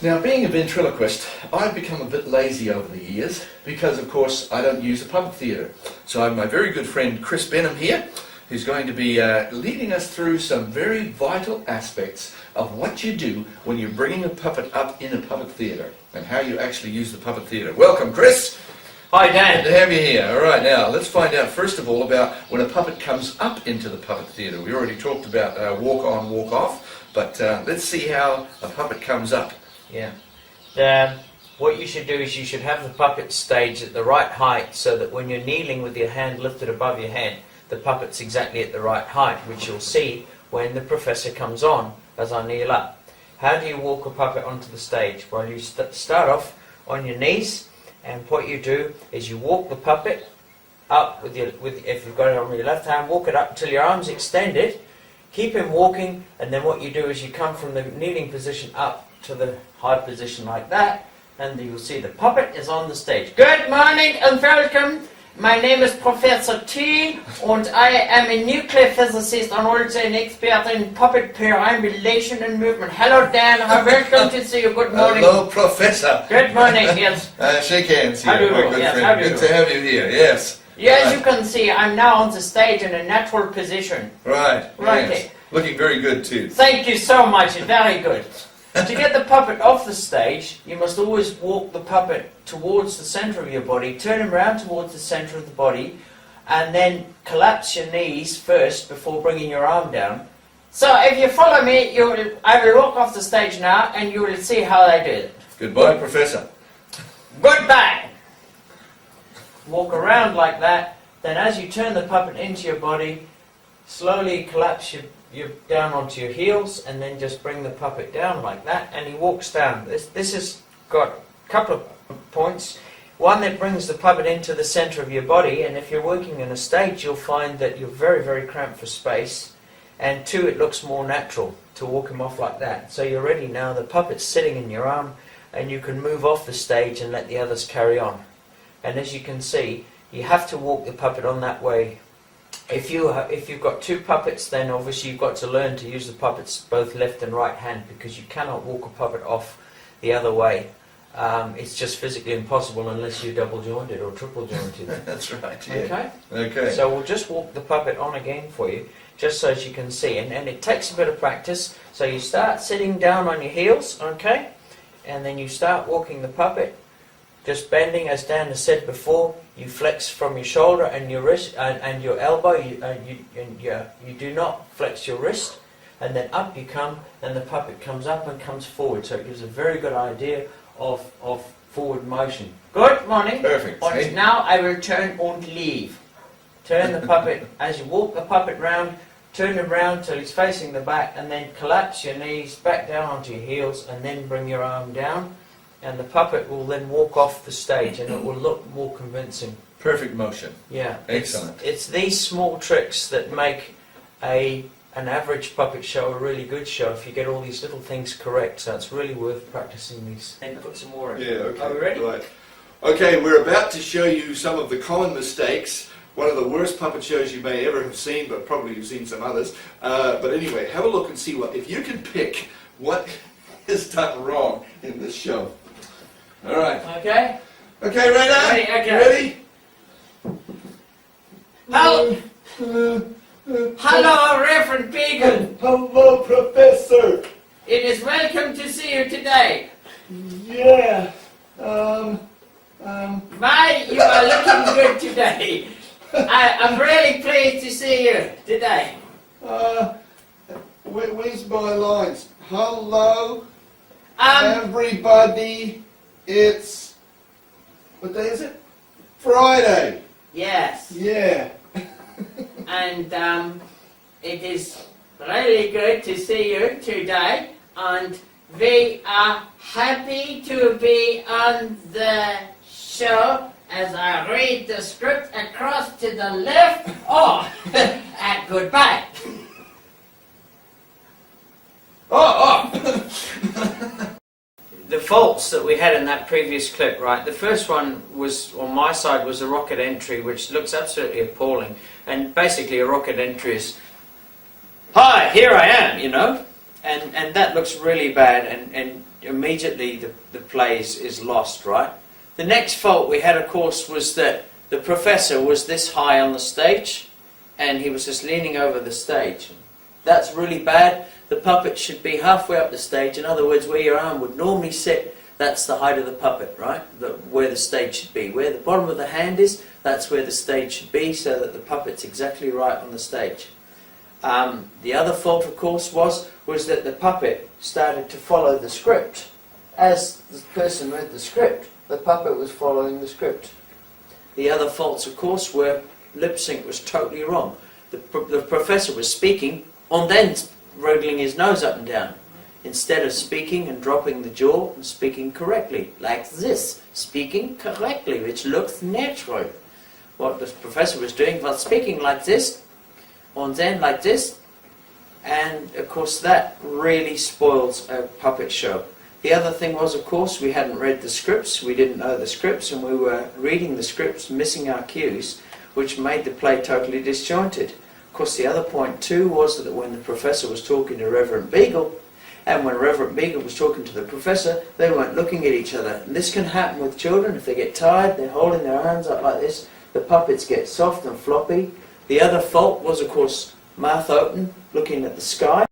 Now, being a ventriloquist, I've become a bit lazy over the years because, of course, I don't use a puppet theatre. So I have my very good friend Chris Benham here, who's going to be leading us through some very vital aspects of what you do when you're bringing a puppet up in a puppet theatre and how you actually use the puppet theatre. Welcome, Chris. Hi, Dan. Good to have you here. All right, now let's find out first of all about when a puppet comes up into the puppet theatre. We already talked about walk on, walk off, but let's see how a puppet comes up. Yeah. What you should do is you should have the puppet staged at the right height so that when you're kneeling with your hand lifted above your head, the puppet's exactly at the right height, which you'll see when the professor comes on as I kneel up. How do you walk a puppet onto the stage? Well, you start off on your knees, and what you do is you walk the puppet up if you've got it on your left hand, walk it up until your arm's extended, keep him walking, and then what you do is you come from the kneeling position up to the high position like that, and you'll see the puppet is on the stage. Good morning and welcome. My name is Professor T, and I am a nuclear physicist and also an expert in puppet perambulation and movement. Hello, Dan. Welcome to see you. Good morning. Hello, Professor. Good morning. Yes. Shake hands here, How do you my do? good Yes, friend. how do you Good do? to have you here. Yes. As you can see, I'm now on the stage in a natural position. Right. Right. Yes. Looking very good too. Thank you so much. Very good. To get the puppet off the stage, you must always walk the puppet towards the center of your body, turn him around towards the center of the body, and then collapse your knees first before bringing your arm down. So if you follow me, I will walk off the stage now, and you will see how I do it. Goodbye, Professor. Goodbye! Walk around like that, then as you turn the puppet into your body, slowly collapse you down onto your heels, and then just bring the puppet down like that, and he walks down. This has got a couple of points. One, that brings the puppet into the center of your body, and if you're working in a stage, you'll find that you're very, very cramped for space. And two, it looks more natural to walk him off like that. So you're ready now, the puppet's sitting in your arm, and you can move off the stage and let the others carry on. And as you can see, you have to walk the puppet on that way. If you've got two puppets, then obviously you've got to learn to use the puppets both left and right hand, because you cannot walk a puppet off the other way. It's just physically impossible unless you're double jointed or triple jointed. That's right. Yeah. Okay? Okay. So we'll just walk the puppet on again for you, just so as you can see. And it takes a bit of practice. So you start sitting down on your heels, okay? And then you start walking the puppet, just bending, as Dan has said before. You flex from your shoulder and your wrist and your elbow. You do not flex your wrist, and then up you come, and the puppet comes up and comes forward. So it gives a very good idea of forward motion. Good morning. Perfect. And now I will turn and leave. Turn the puppet as you walk the puppet round. Turn him round till he's facing the back, and then collapse your knees back down onto your heels, and then bring your arm down. And the puppet will then walk off the stage, and it will look more convincing. Perfect motion. Yeah. Excellent. It's these small tricks that make an average puppet show a really good show if you get all these little things correct. So it's really worth practicing these. And put some more in. Yeah, okay. Are we ready? Right. Okay, we're about to show you some of the common mistakes. One of the worst puppet shows you may ever have seen, but probably you've seen some others. But anyway, have a look and see if you can pick what is done wrong in this show. All right. Okay. Okay, Raina? Ready, okay. Ready? Hello, Reverend Beagle. Hello, Professor. It is welcome to see you today. Yeah. My, you are looking good today. I'm really pleased to see you today. Where's my lines? Hello, Um, everybody. It's, what day is it? Friday. yes. Yeah. And it is really good to see you today, and we are happy to be on the show as I read the script across to the left. Oh, goodbye. The faults that we had in that previous clip, right? The first one was, on my side, was a rocket entry, which looks absolutely appalling. And basically a rocket entry is, hi, here I am, you know? And that looks really bad, and immediately the play is lost, right? The next fault we had, of course, was that the professor was this high on the stage and he was just leaning over the stage. That's really bad. The puppet should be halfway up the stage. In other words, where your arm would normally sit, that's the height of the puppet, right? Where the stage should be. Where the bottom of the hand is, that's where the stage should be, so that the puppet's exactly right on the stage. The other fault, of course, was that the puppet started to follow the script. As the person read the script, the puppet was following the script. The other faults, of course, were lip sync was totally wrong. The professor was speaking and then wriggling his nose up and down, instead of speaking and dropping the jaw and speaking correctly, like this, speaking correctly, which looks natural. What the professor was doing was speaking like this, and then like this, and of course that really spoils a puppet show. The other thing was, of course, we hadn't read the scripts, we didn't know the scripts, and we were reading the scripts, missing our cues, which made the play totally disjointed. Of course, the other point too was that when the professor was talking to Reverend Beagle, and when Reverend Beagle was talking to the professor, they weren't looking at each other. And this can happen with children. If they get tired, they're holding their hands up like this, the puppets get soft and floppy. The other fault was, of course, mouth open, looking at the sky.